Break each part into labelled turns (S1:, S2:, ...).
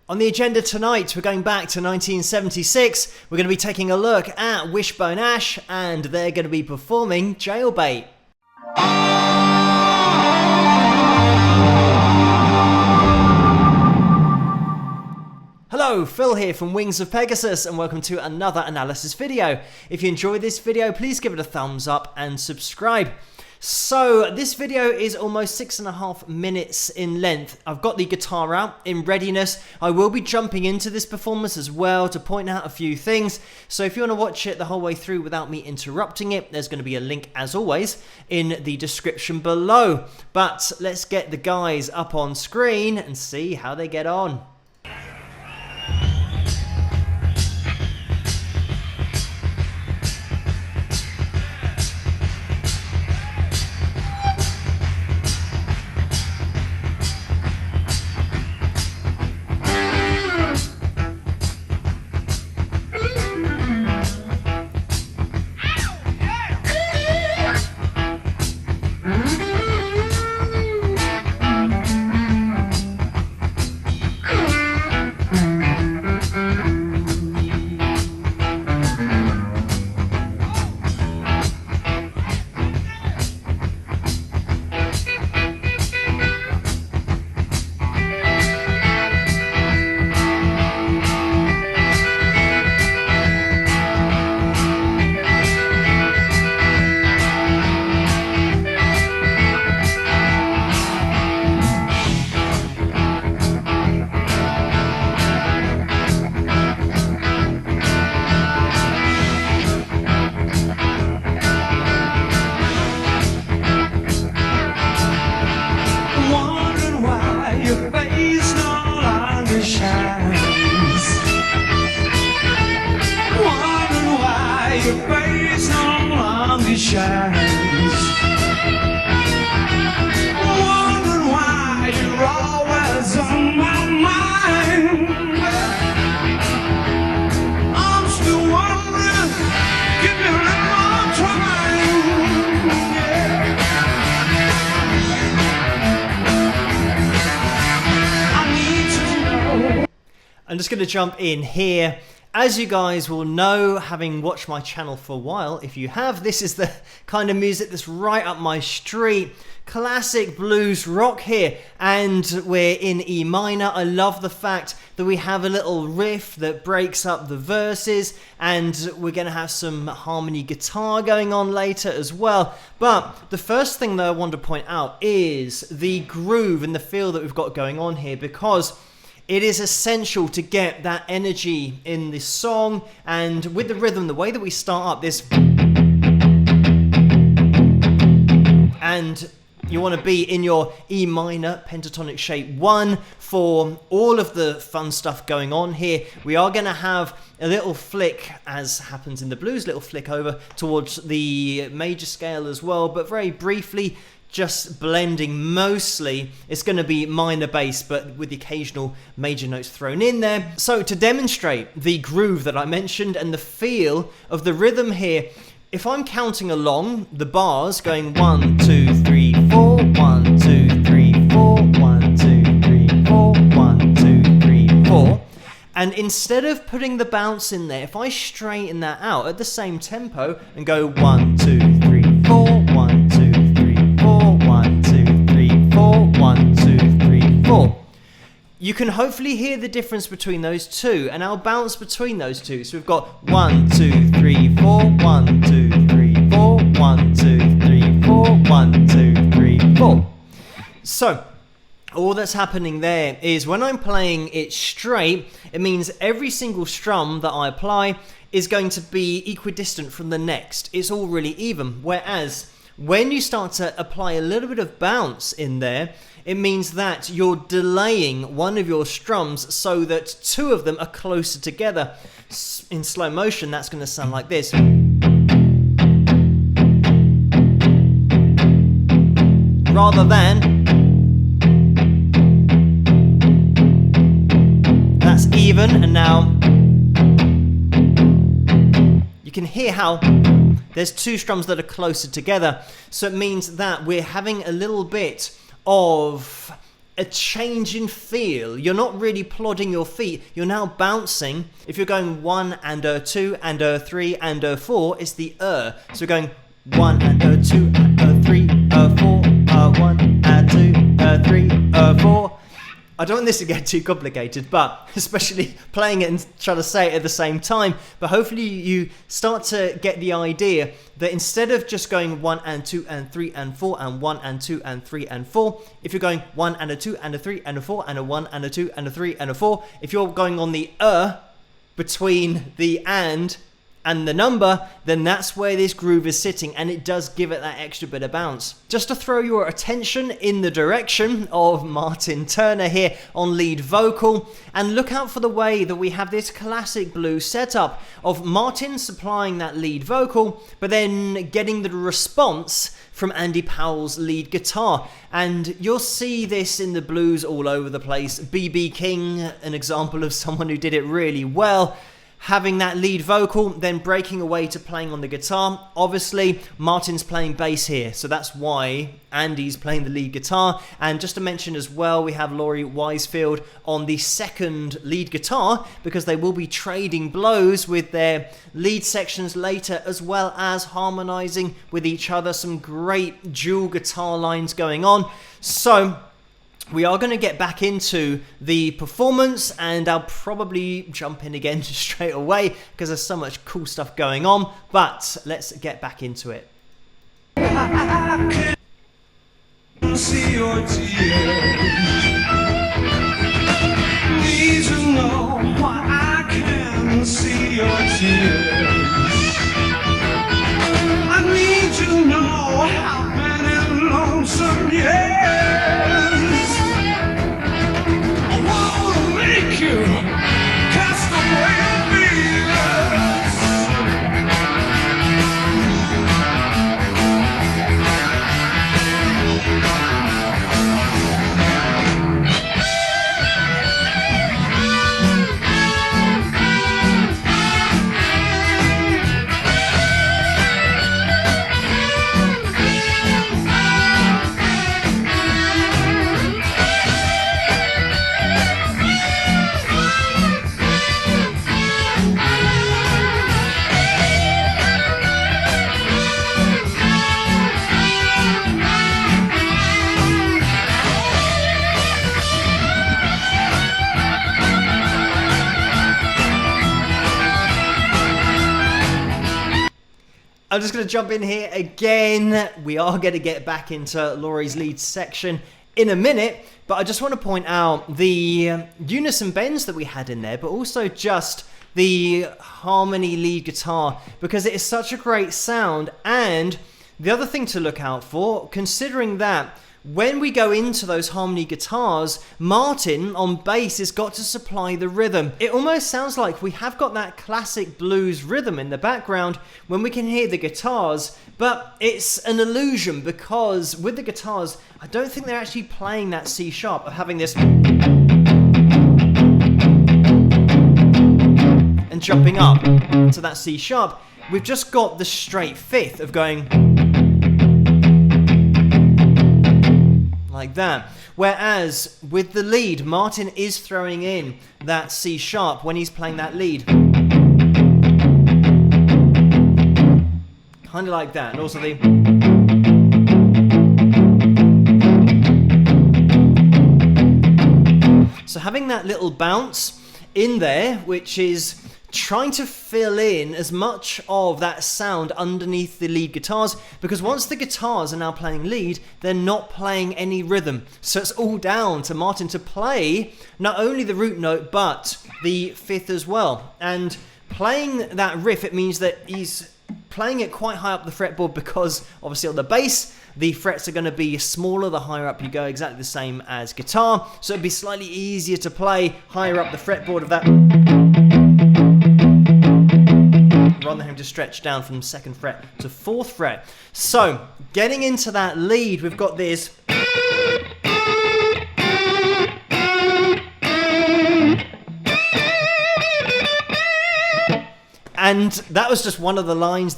S1: On the agenda tonight, we're going back to 1976. We're going to be taking a look at Wishbone Ash, and they're going to be performing Jailbait. Hello, Phil here from Wings of Pegasus, and welcome to another analysis video. If you enjoyed this video, please give it a thumbs up and subscribe. So this video is almost 6.5 minutes in length. I've got the guitar out in readiness. I will be jumping into this performance as well to point out a few things. So if you want to watch it the whole way through without me interrupting it, there's going to be a link as always in the description below. But let's get the guys up on screen and see how they get on.
S2: Wondering why you're always on my mind. I'm still wondering, give me a little more time. I need to know.
S1: I'm just going to jump in here. As you guys will know, having watched my channel for a while, if you have, this is the kind of music that's right up my street. Classic blues rock here, and we're in E minor. I love the fact that we have a little riff that breaks up the verses, and we're going to have some harmony guitar going on later as well. But the first thing that I want to point out is the groove and the feel that we've got going on here, because it is essential to get that energy in this song, and with the rhythm, the way that we start up this, and you want to be in your E minor pentatonic shape 1 for all of the fun stuff going on here. We are going to have a little flick, as happens in the blues, little flick over towards the major scale as well, but very briefly, just blending mostly. It's going to be minor bass, but with the occasional major notes thrown in there. So to demonstrate the groove that I mentioned and the feel of the rhythm here, if I'm counting along the bars, going 1, 2, 3, 4, 1, 2, 3, 4, 1, 2, 3, 4, 1, 2, 3, 4, and instead of putting the bounce in there, if I straighten that out at the same tempo and go 1, 2, 3, 4, 1, 2, 1, 2, 3, 4, 1, 2, 3, 4. You can hopefully hear the difference between those two, and I'll bounce between those two. So we've got 1, 2, 3, 4, 1, 2, 3, 4, 1, 2, 3, 4, 1, 2, 3, 4. So all that's happening there is when I'm playing it straight, it means every single strum that I apply is going to be equidistant from the next. It's all really even, whereas when you start to apply a little bit of bounce in there, it means that you're delaying one of your strums so that two of them are closer together. In slow motion, that's going to sound like this. Rather than, that's even, and now you can hear how there's two strums that are closer together. So it means that we're having a little bit of a change in feel. You're not really plodding your feet, you're now bouncing. If you're going 1 and 2 and 3 and 4, it's the So we're going 1 and 2 and 3 4 1 and 2 3 4. I don't want this to get too complicated, but especially playing it and trying to say it at the same time. But hopefully you start to get the idea that instead of just going 1 and 2 and 3 and 4 and 1 and 2 and 3 and 4, if you're going 1 and 2 and 3 and 4 and 1 and 2 and 3 and 4, if you're going on the between the and the number, then that's where this groove is sitting, and it does give it that extra bit of bounce. Just to throw your attention in the direction of Martin Turner here on lead vocal, and look out for the way that we have this classic blues setup of Martin supplying that lead vocal, but then getting the response from Andy Powell's lead guitar. And you'll see this in the blues all over the place. B.B. King, an example of someone who did it really well, having that lead vocal, then breaking away to playing on the guitar. Obviously, Martin's playing bass here, so that's why Andy's playing the lead guitar. And just to mention as well, we have Laurie Wisefield on the second lead guitar, because they will be trading blows with their lead sections later, as well as harmonizing with each other. Some great dual guitar lines going on. So we are going to get back into the performance, and I'll probably jump in again straight away because there's so much cool stuff going on, but let's get back into it.
S2: I can see your tears. Need to know why I can see your tears. I need to know how many lonesome years you cast away on me.
S1: I'm just going to jump in here again. We are going to get back into Laurie's lead section in a minute, but I just want to point out the unison bends that we had in there, but also just the harmony lead guitar, because it is such a great sound. And the other thing to look out for, considering that when we go into those harmony guitars, Martin on bass has got to supply the rhythm. It almost sounds like we have got that classic blues rhythm in the background when we can hear the guitars, but it's an illusion, because with the guitars, I don't think they're actually playing that C sharp, of having this and jumping up to that C sharp. We've just got the straight fifth of going like that. Whereas with the lead, Martin is throwing in that C sharp when he's playing that lead. Kind of like that. And also the... So having that little bounce in there, which is trying to fill in as much of that sound underneath the lead guitars, because once the guitars are now playing lead, they're not playing any rhythm. So it's all down to Martin to play not only the root note, but the fifth as well. And playing that riff, it means that he's playing it quite high up the fretboard, because obviously on the bass, the frets are going to be smaller the higher up you go, exactly the same as guitar. So it'd be slightly easier to play higher up the fretboard of that, rather than having to stretch down from 2nd fret to 4th fret. So, getting into that lead, we've got this. And that was just one of the lines.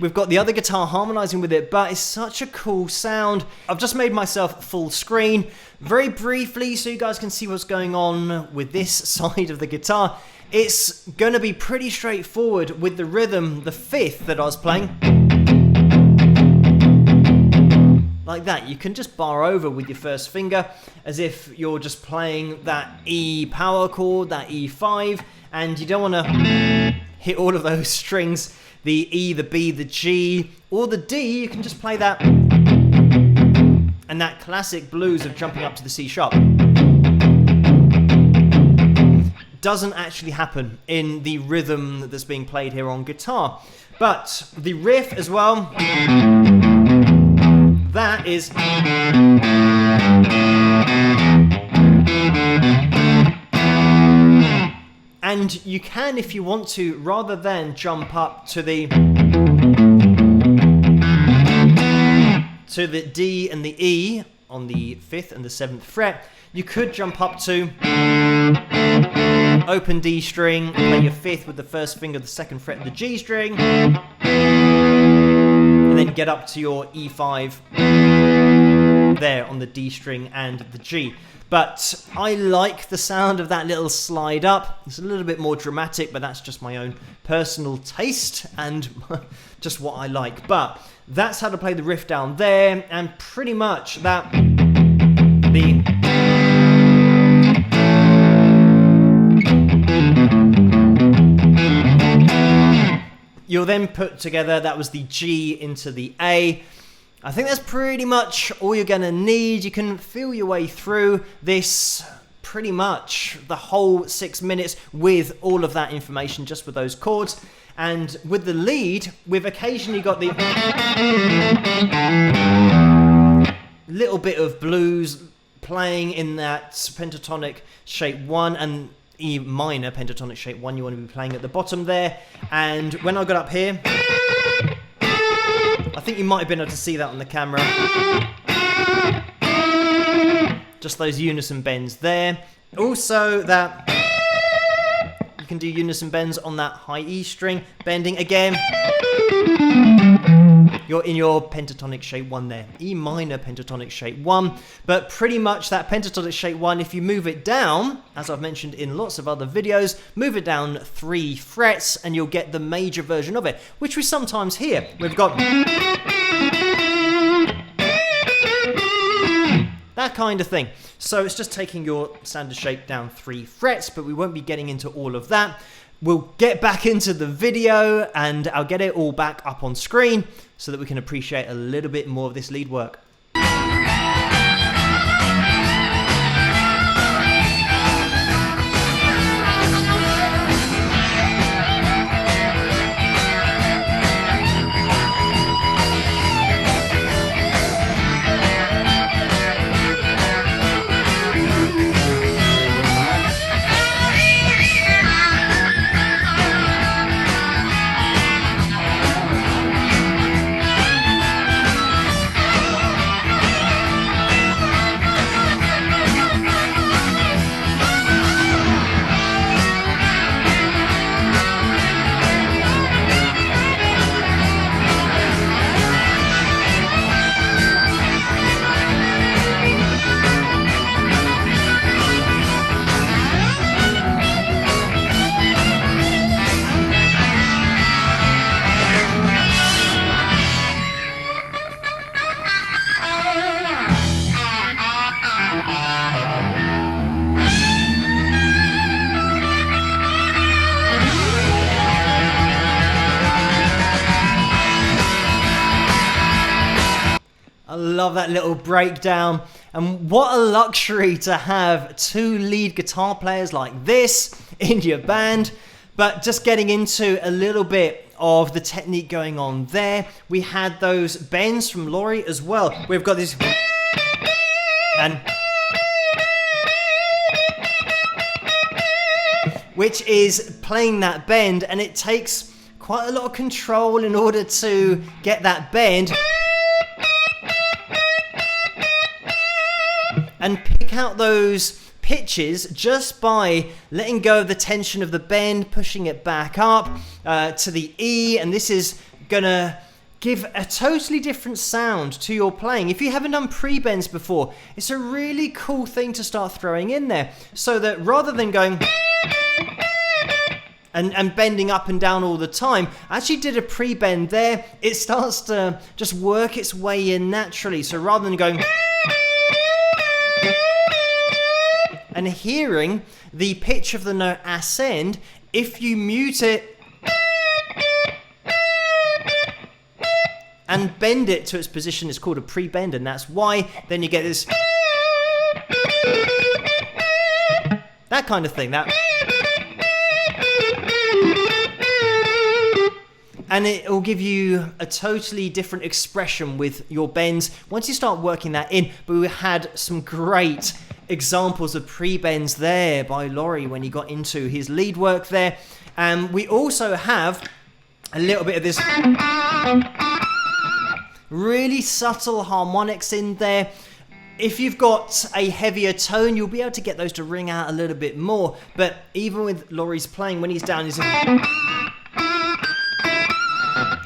S1: We've got the other guitar harmonizing with it, but it's such a cool sound. I've just made myself full screen very briefly so you guys can see what's going on with this side of the guitar. It's going to be pretty straightforward with the rhythm, the fifth that I was playing. Like that. You can just bar over with your first finger as if you're just playing that E power chord, that E5, and you don't want to hit all of those strings, the E, the B, the G, or the D. You can just play that. And that classic blues of jumping up to the C sharp doesn't actually happen in the rhythm that's being played here on guitar. But the riff as well, that is... And you can, if you want to, rather than jump up to the D and the E on the 5th and the 7th fret, you could jump up to open D string, play your 5th with the first finger, the 2nd fret of the G string, and then get up to your E5 there on the D string and the G. But I like the sound of that little slide up. It's a little bit more dramatic, but that's just my own personal taste and just what I like. But that's how to play the riff down there, and pretty much that you'll then put together, that was the G into the A. I think that's pretty much all you're going to need. You can feel your way through this pretty much the whole 6 minutes with all of that information, just with those chords. And with the lead, we've occasionally got the little bit of blues playing in that pentatonic shape 1 and E minor pentatonic shape 1 you want to be playing at the bottom there. And when I got up here, I think you might have been able to see that on the camera. Just those unison bends there. Also that you can do unison bends on that high E string, bending again. You're in your pentatonic shape 1 there, E minor pentatonic shape 1, but pretty much that pentatonic shape 1, if you move it down, as I've mentioned in lots of other videos, move it down 3 frets and you'll get the major version of it, which we sometimes hear. We've got that kind of thing. So it's just taking your standard shape down 3 frets, but we won't be getting into all of that. We'll get back into the video and I'll get it all back up on screen so that we can appreciate a little bit more of this lead work. I love that little breakdown, and what a luxury to have 2 lead guitar players like this in your band. But just getting into a little bit of the technique going on there, we had those bends from Laurie as well. We've got this and which is playing that bend, and it takes quite a lot of control in order to get that bend and pick out those pitches just by letting go of the tension of the bend, pushing it back up to the E, and this is gonna give a totally different sound to your playing. If you haven't done pre-bends before, it's a really cool thing to start throwing in there, so that rather than going and bending up and down all the time, I actually did a pre-bend there. It starts to just work its way in naturally. So rather than going and hearing the pitch of the note ascend, if you mute it and bend it to its position, it's called a pre-bend, and that's why then you get this, that kind of thing, that, and it will give you a totally different expression with your bends once you start working that in. But we had some great examples of pre-bends there by Laurie when he got into his lead work there. And we also have a little bit of this really subtle harmonics in there. If you've got a heavier tone, you'll be able to get those to ring out a little bit more. But even with Laurie's playing, when he's down,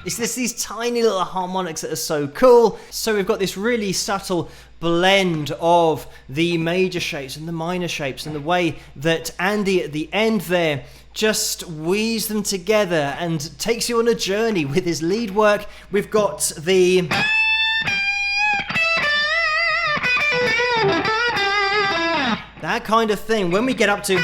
S1: it's these tiny little harmonics that are so cool. So we've got this really subtle blend of the major shapes and the minor shapes, and the way that Andy at the end there just weaves them together and takes you on a journey with his lead work. We've got the that kind of thing. When we get up to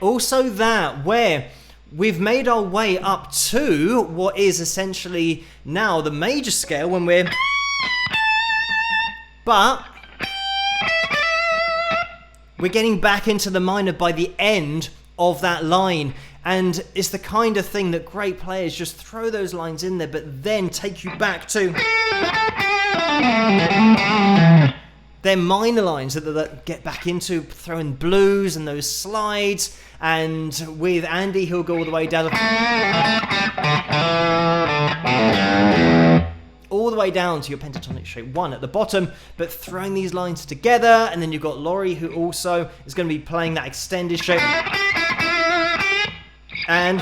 S1: also that, where we've made our way up to what is essentially now the major scale when we're, but we're getting back into the minor by the end of that line. And it's the kind of thing that great players just throw those lines in there, but then take you back to their minor lines that get back into throwing blues and those slides. And with Andy, he'll go all the way down to your pentatonic shape 1 at the bottom, but throwing these lines together. And then you've got Laurie, who also is going to be playing that extended shape. And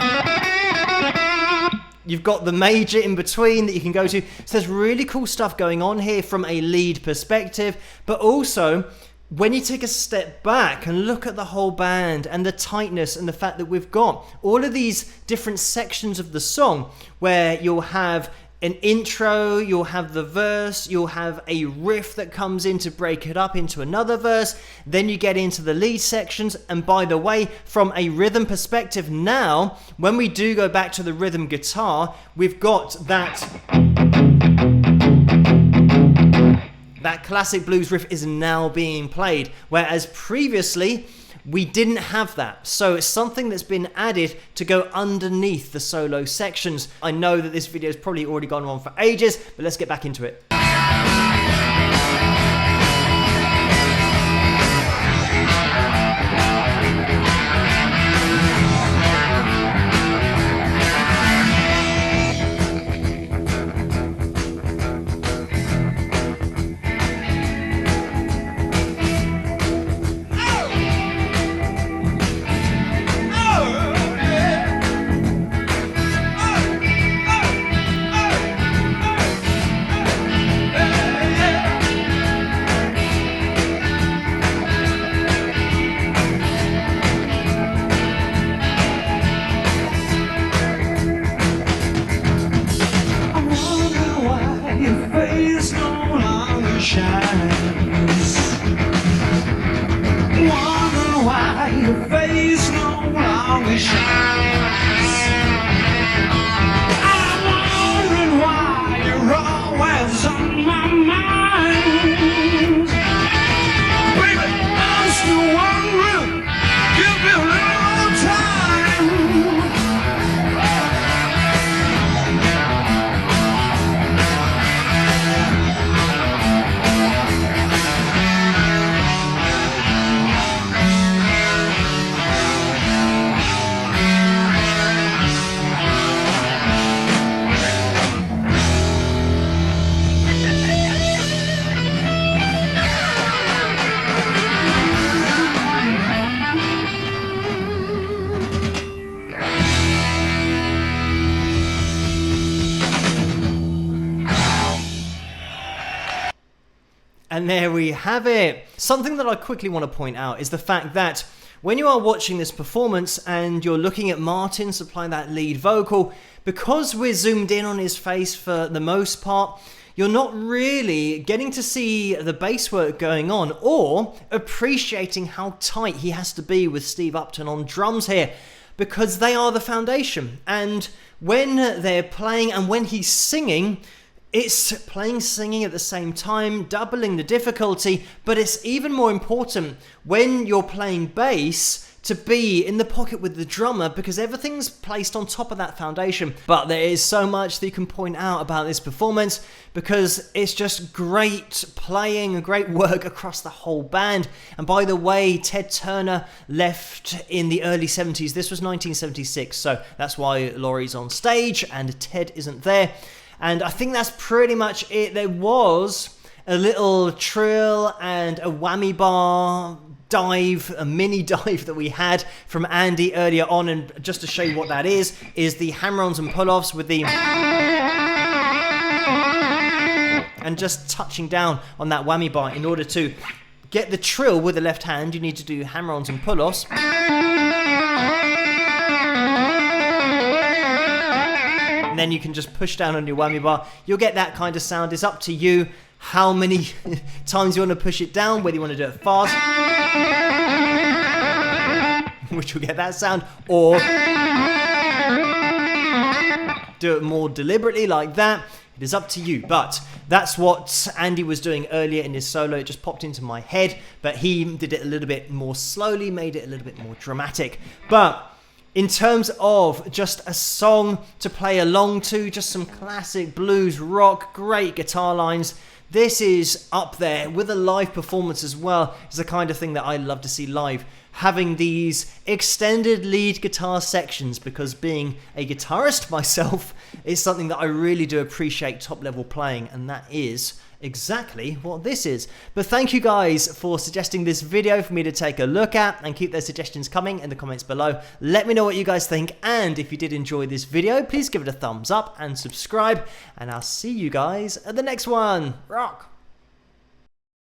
S1: you've got the major in between that you can go to. So there's really cool stuff going on here from a lead perspective, but also when you take a step back and look at the whole band and the tightness and the fact that we've got all of these different sections of the song where you'll have an intro, you'll have the verse, you'll have a riff that comes in to break it up into another verse, then you get into the lead sections. And by the way, from a rhythm perspective now, when we do go back to the rhythm guitar, we've got that classic blues riff is now being played, whereas previously we didn't have that. So it's something that's been added to go underneath the solo sections. I know that this video has probably already gone on for ages, but let's get back into it. And there we have it. Something that I quickly want to point out is the fact that when you are watching this performance and you're looking at Martin supplying that lead vocal, because we're zoomed in on his face for the most part, you're not really getting to see the bass work going on or appreciating how tight he has to be with Steve Upton on drums here, because they are the foundation. And when they're playing and when he's singing, it's playing, singing at the same time, doubling the difficulty, but it's even more important when you're playing bass to be in the pocket with the drummer, because everything's placed on top of that foundation. But there is so much that you can point out about this performance, because it's just great playing, great work across the whole band. And by the way, Ted Turner left in the early 70s. This was 1976, so that's why Laurie's on stage and Ted isn't there. And I think that's pretty much it. There was a little trill and a whammy bar dive, a mini dive that we had from Andy earlier on, and just to show you what that is the hammer-ons and pull-offs with the and just touching down on that whammy bar. In order to get the trill with the left hand, you need to do hammer-ons and pull-offs. And then you can just push down on your whammy bar. You'll get that kind of sound. It's up to you how many times you want to push it down, whether you want to do it fast, which will get that sound, or do it more deliberately like that. It is up to you, but that's what Andy was doing earlier in his solo. It just popped into my head, but he did it a little bit more slowly, made it a little bit more dramatic. But in terms of just a song to play along to, just some classic blues rock, great guitar lines, this is up there with a live performance as well. It's the kind of thing that I love to see live, having these extended lead guitar sections, because being a guitarist myself is something that I really do appreciate top level playing, and that is exactly what this is. But thank you guys for suggesting this video for me to take a look at, and keep those suggestions coming in the comments below. Let me know what you guys think, and if you did enjoy this video, please give it a thumbs up and subscribe, and I'll see you guys at the next one. Rock!